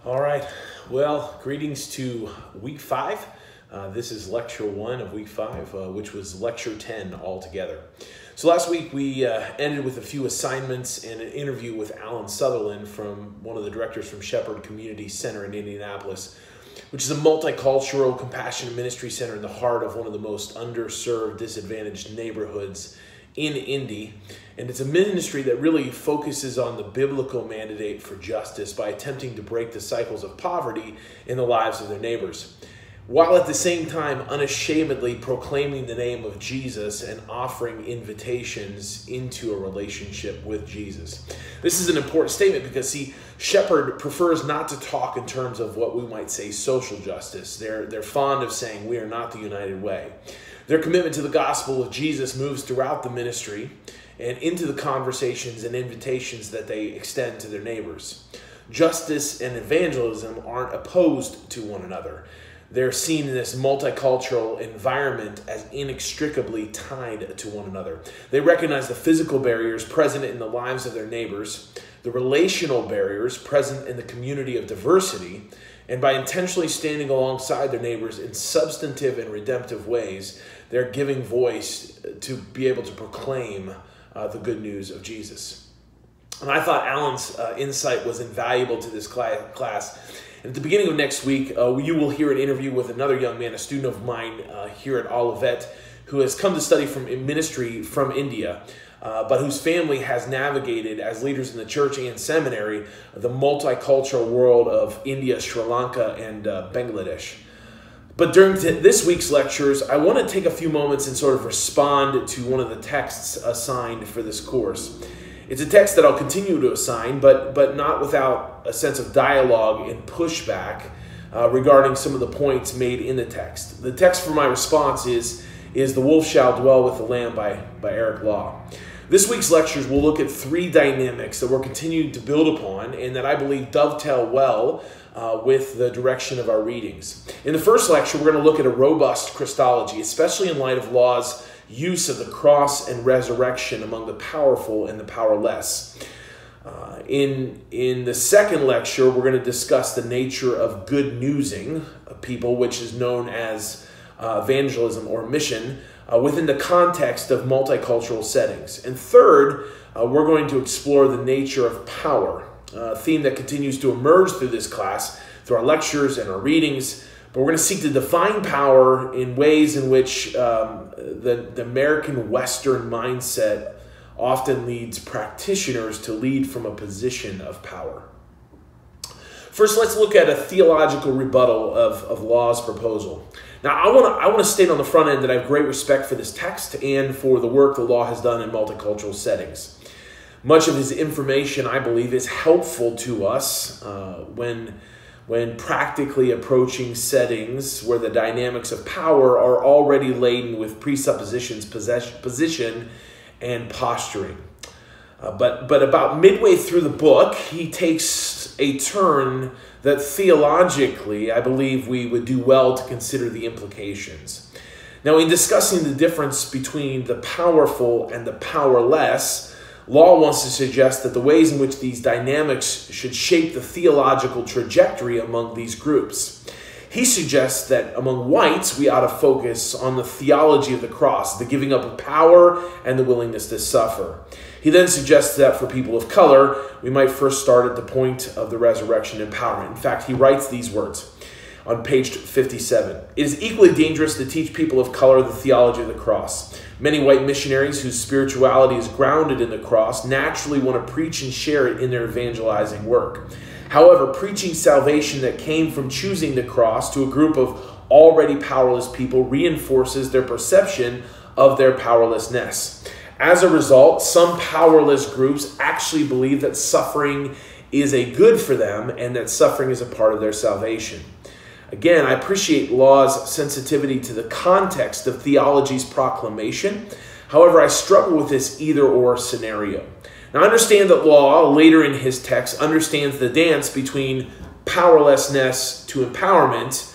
All right, well, greetings to week 5. This is lecture 1 of week 5, which was lecture 10 altogether. So last week we ended with a few assignments and an interview with Alan Sutherland, from one of the directors from Shepherd Community Center in Indianapolis, which is a multicultural, compassionate ministry center in the heart of one of the most underserved, disadvantaged neighborhoods in Indy. And it's a ministry that really focuses on the biblical mandate for justice by attempting to break the cycles of poverty in the lives of their neighbors, while at the same time unashamedly proclaiming the name of Jesus and offering invitations into a relationship with Jesus. This is an important statement because, see, Shepherd prefers not to talk in terms of what we might say social justice. They're fond of saying we are not the united way. Their commitment to the gospel of Jesus moves throughout the ministry and into the conversations and invitations that they extend to their neighbors. Justice and evangelism aren't opposed to one another. They're seen in this multicultural environment as inextricably tied to one another. They recognize the physical barriers present in the lives of their neighbors, the relational barriers present in the community of diversity, and by intentionally standing alongside their neighbors in substantive and redemptive ways, they're giving voice to be able to proclaim the good news of Jesus. And I thought Alan's insight was invaluable to this class. And at the beginning of next week, you will hear an interview with another young man, a student of mine here at Olivet, who has come to study in ministry from India, but whose family has navigated, as leaders in the church and seminary, the multicultural world of India, Sri Lanka, and Bangladesh. But during this week's lectures, I want to take a few moments and sort of respond to one of the texts assigned for this course. It's a text that I'll continue to assign, but not without a sense of dialogue and pushback regarding some of the points made in the text. The text for my response is "The Wolf Shall Dwell with the Lamb" by Eric Law. This week's lectures will look at 3 dynamics that we're continuing to build upon and that I believe dovetail well with the direction of our readings. In the first lecture, we're going to look at a robust Christology, especially in light of Law's use of the cross and resurrection among the powerful and the powerless. In the second lecture, we're going to discuss the nature of good newsing people, which is known as evangelism or mission, within the context of multicultural settings. And third, we're going to explore the nature of power, a theme that continues to emerge through this class, through our lectures and our readings. But we're going to seek to define power in ways in which the American Western mindset often leads practitioners to lead from a position of power. First, let's look at a theological rebuttal of Law's proposal. Now, I want to state on the front end that I have great respect for this text and for the work the Law has done in multicultural settings. Much of his information, I believe, is helpful to us when practically approaching settings where the dynamics of power are already laden with presuppositions, position, and posturing. But about midway through the book, he takes a turn that theologically, I believe we would do well to consider the implications. Now, in discussing the difference between the powerful and the powerless, Law wants to suggest that the ways in which these dynamics should shape the theological trajectory among these groups. He suggests that among whites, we ought to focus on the theology of the cross, the giving up of power and the willingness to suffer. He then suggests that for people of color, we might first start at the point of the resurrection empowerment. In fact, he writes these words on page 57. "It is equally dangerous to teach people of color the theology of the cross. Many white missionaries whose spirituality is grounded in the cross naturally want to preach and share it in their evangelizing work. However, preaching salvation that came from choosing the cross to a group of already powerless people reinforces their perception of their powerlessness. As a result, some powerless groups actually believe that suffering is a good for them and that suffering is a part of their salvation." Again, I appreciate Law's sensitivity to the context of theology's proclamation. However, I struggle with this either-or scenario. Now, I understand that Law, later in his text, understands the dance between powerlessness to empowerment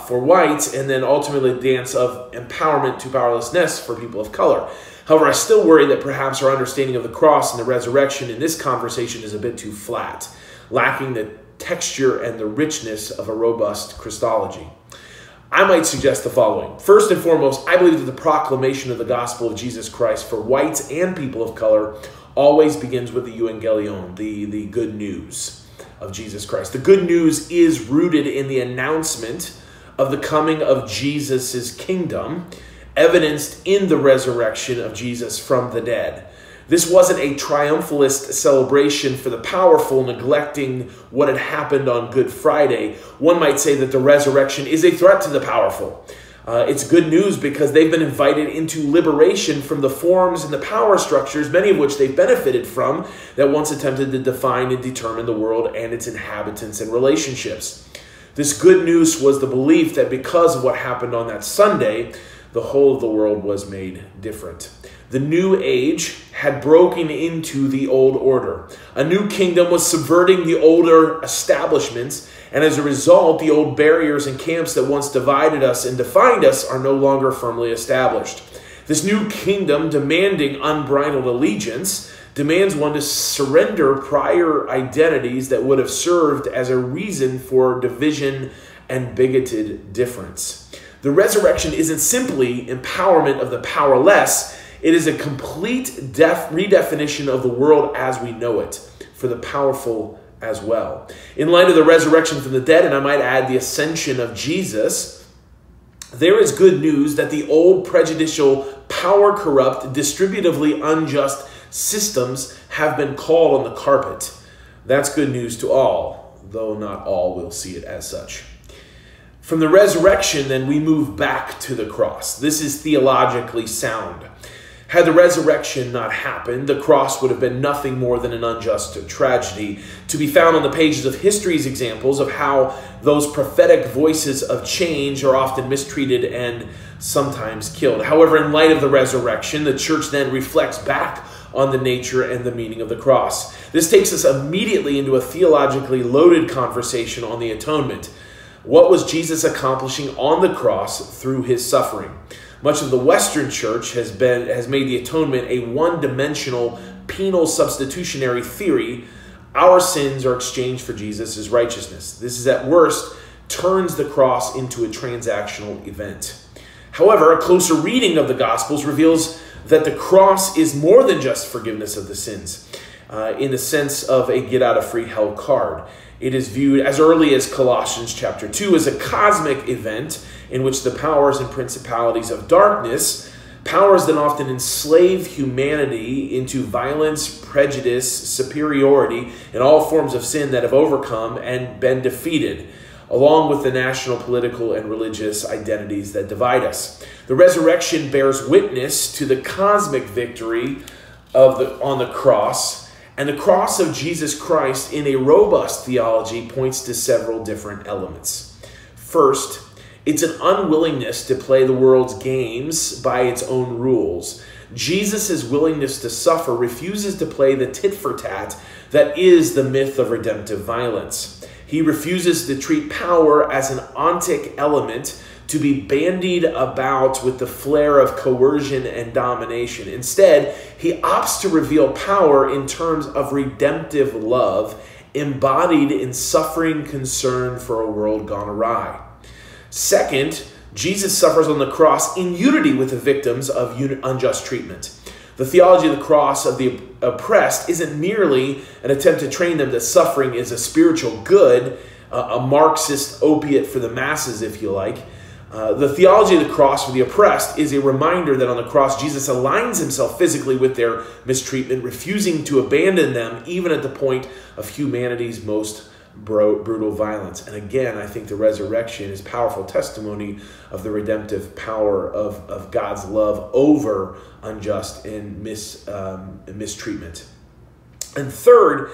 for whites, and then ultimately the dance of empowerment to powerlessness for people of color. However, I still worry that perhaps our understanding of the cross and the resurrection in this conversation is a bit too flat, lacking the texture and the richness of a robust Christology. I might suggest the following. First and foremost, I believe that the proclamation of the gospel of Jesus Christ for whites and people of color always begins with the euangelion, the good news of Jesus Christ. The good news is rooted in the announcement of the coming of Jesus' kingdom, evidenced in the resurrection of Jesus from the dead. This wasn't a triumphalist celebration for the powerful, neglecting what had happened on Good Friday. One might say that the resurrection is a threat to the powerful. It's good news because they've been invited into liberation from the forms and the power structures, many of which they've benefited from, that once attempted to define and determine the world and its inhabitants and relationships. This good news was the belief that because of what happened on that Sunday, the whole of the world was made different. The new age had broken into the old order. A new kingdom was subverting the older establishments, and as a result, the old barriers and camps that once divided us and defined us are no longer firmly established. This new kingdom, demanding unbridled allegiance, demands one to surrender prior identities that would have served as a reason for division and bigoted difference. The resurrection isn't simply empowerment of the powerless. It is a complete redefinition of the world as we know it, for the powerful as well. In light of the resurrection from the dead, and I might add the ascension of Jesus, there is good news that the old prejudicial, power-corrupt, distributively unjust systems have been called on the carpet. That's good news to all, though not all will see it as such. From the resurrection, then, we move back to the cross. This is theologically sound. Had the resurrection not happened, the cross would have been nothing more than an unjust tragedy, to be found on the pages of history's examples of how those prophetic voices of change are often mistreated and sometimes killed. However, in light of the resurrection, the church then reflects back on the nature and the meaning of the cross. This takes us immediately into a theologically loaded conversation on the atonement. What was Jesus accomplishing on the cross through his suffering? Much of the Western church has made the atonement a one-dimensional penal substitutionary theory. Our sins are exchanged for Jesus' righteousness. This is at worst turns the cross into a transactional event. However, a closer reading of the Gospels reveals that the cross is more than just forgiveness of the sins, in the sense of a get-out-of-free-hell card. It is viewed as early as Colossians chapter 2 as a cosmic event in which the powers and principalities of darkness, powers that often enslave humanity into violence, prejudice, superiority, and all forms of sin that have overcome and been defeated, along with the national, political, and religious identities that divide us. The resurrection bears witness to the cosmic victory on the cross, and the cross of Jesus Christ in a robust theology points to several different elements. First, it's an unwillingness to play the world's games by its own rules. Jesus' willingness to suffer refuses to play the tit-for-tat that is the myth of redemptive violence. He refuses to treat power as an ontic element to be bandied about with the flair of coercion and domination. Instead, he opts to reveal power in terms of redemptive love, embodied in suffering concern for a world gone awry. Second, Jesus suffers on the cross in unity with the victims of unjust treatment. The theology of the cross of the oppressed isn't merely an attempt to train them that suffering is a spiritual good, a Marxist opiate for the masses, if you like. The theology of the cross for the oppressed is a reminder that on the cross, Jesus aligns himself physically with their mistreatment, refusing to abandon them even at the point of humanity's most brutal violence. And again, I think the resurrection is powerful testimony of the redemptive power of God's love over unjust and mistreatment. And third,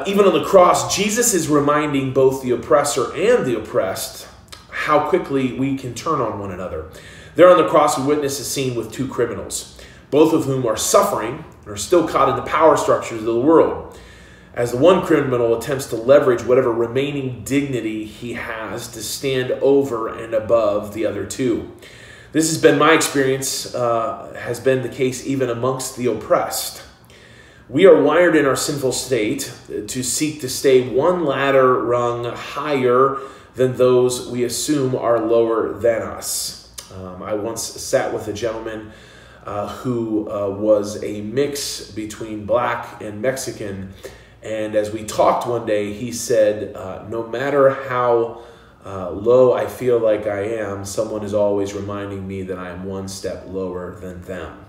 even on the cross, Jesus is reminding both the oppressor and the oppressed how quickly we can turn on one another. There on the cross, we witness a scene with two criminals, both of whom are suffering and are still caught in the power structures of the world, as the one criminal attempts to leverage whatever remaining dignity he has to stand over and above the other two. This has been my experience, has been the case even amongst the oppressed. We are wired in our sinful state to seek to stay one ladder rung higher than those we assume are lower than us. I once sat with a gentleman who was a mix between black and Mexican, and as we talked one day, he said, no matter how low I feel like I am, someone is always reminding me that I am one step lower than them.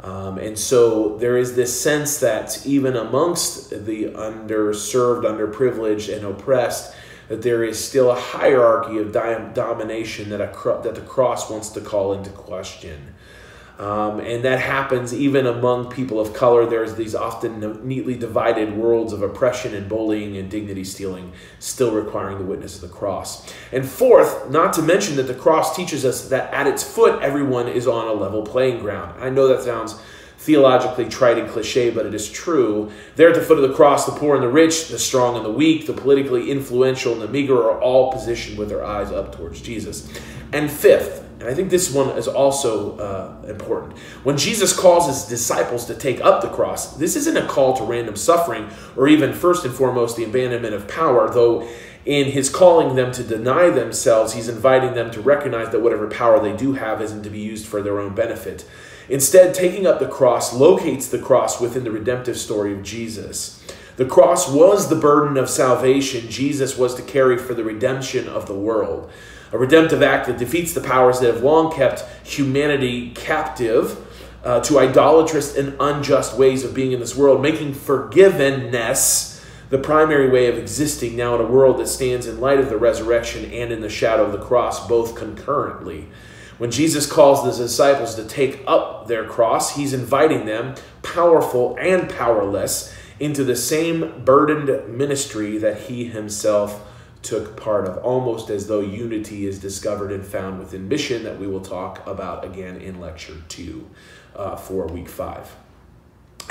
And so there is this sense that even amongst the underserved, underprivileged, and oppressed, that there is still a hierarchy of domination that the cross wants to call into question. And that happens even among people of color. There's these often neatly divided worlds of oppression and bullying and dignity stealing, still requiring the witness of the cross. And fourth, not to mention that the cross teaches us that at its foot, everyone is on a level playing ground. I know that sounds theologically trite and cliche, but it is true. There at the foot of the cross, the poor and the rich, the strong and the weak, the politically influential and the meager are all positioned with their eyes up towards Jesus. And fifth, and I think this one is also important. When Jesus calls his disciples to take up the cross, this isn't a call to random suffering or even first and foremost the abandonment of power, though in his calling them to deny themselves, he's inviting them to recognize that whatever power they do have isn't to be used for their own benefit. Instead, taking up the cross locates the cross within the redemptive story of Jesus. The cross was the burden of salvation Jesus was to carry for the redemption of the world. A redemptive act that defeats the powers that have long kept humanity captive to idolatrous and unjust ways of being in this world, making forgiveness the primary way of existing now in a world that stands in light of the resurrection and in the shadow of the cross, both concurrently. When Jesus calls the disciples to take up their cross, he's inviting them, powerful and powerless, into the same burdened ministry that he himself took part of, almost as though unity is discovered and found within mission, that we will talk about again in lecture 2 for week 5.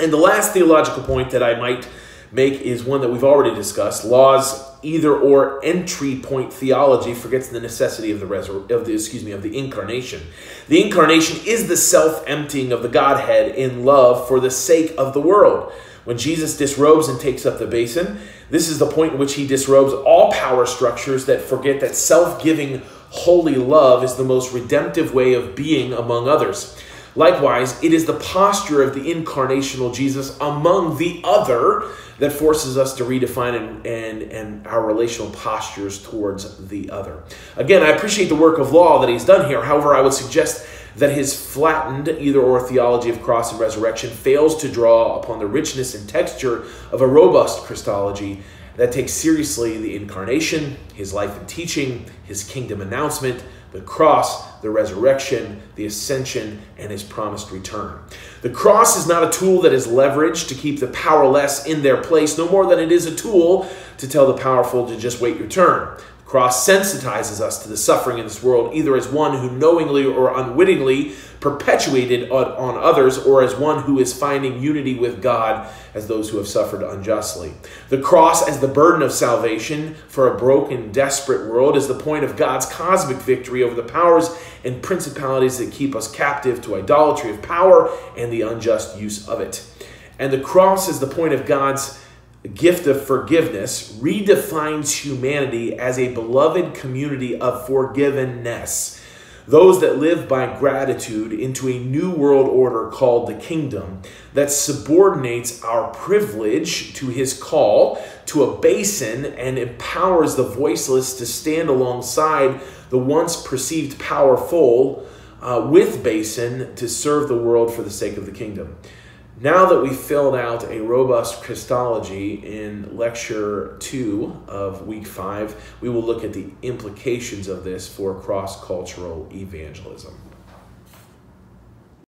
And the last theological point that I might make is one that we've already discussed. Law's either-or entry point theology forgets the necessity of the incarnation. The incarnation is the self-emptying of the Godhead in love for the sake of the world. When Jesus disrobes and takes up the basin, this is the point in which he disrobes all power structures that forget that self-giving, holy love is the most redemptive way of being among others. Likewise, it is the posture of the incarnational Jesus among the other that forces us to redefine and our relational postures towards the other. Again, I appreciate the work of Law that he's done here. However, I would suggest that his flattened either-or theology of cross and resurrection fails to draw upon the richness and texture of a robust Christology that takes seriously the incarnation, his life and teaching, his kingdom announcement, the cross, the resurrection, the ascension, and his promised return. The cross is not a tool that is leveraged to keep the powerless in their place, no more than it is a tool to tell the powerful to just wait your turn. The cross sensitizes us to the suffering in this world, either as one who knowingly or unwittingly perpetuated on others, or as one who is finding unity with God as those who have suffered unjustly. The cross as the burden of salvation for a broken, desperate world is the point of God's cosmic victory over the powers and principalities that keep us captive to idolatry of power and the unjust use of it. And the cross is the point of God's gift of forgiveness, redefines humanity as a beloved community of forgiveness. Those that live by gratitude into a new world order called the kingdom that subordinates our privilege to his call to a basin and empowers the voiceless to stand alongside the once perceived powerful with basin to serve the world for the sake of the kingdom. Now that we've filled out a robust Christology in lecture 2 of week 5, we will look at the implications of this for cross-cultural evangelism.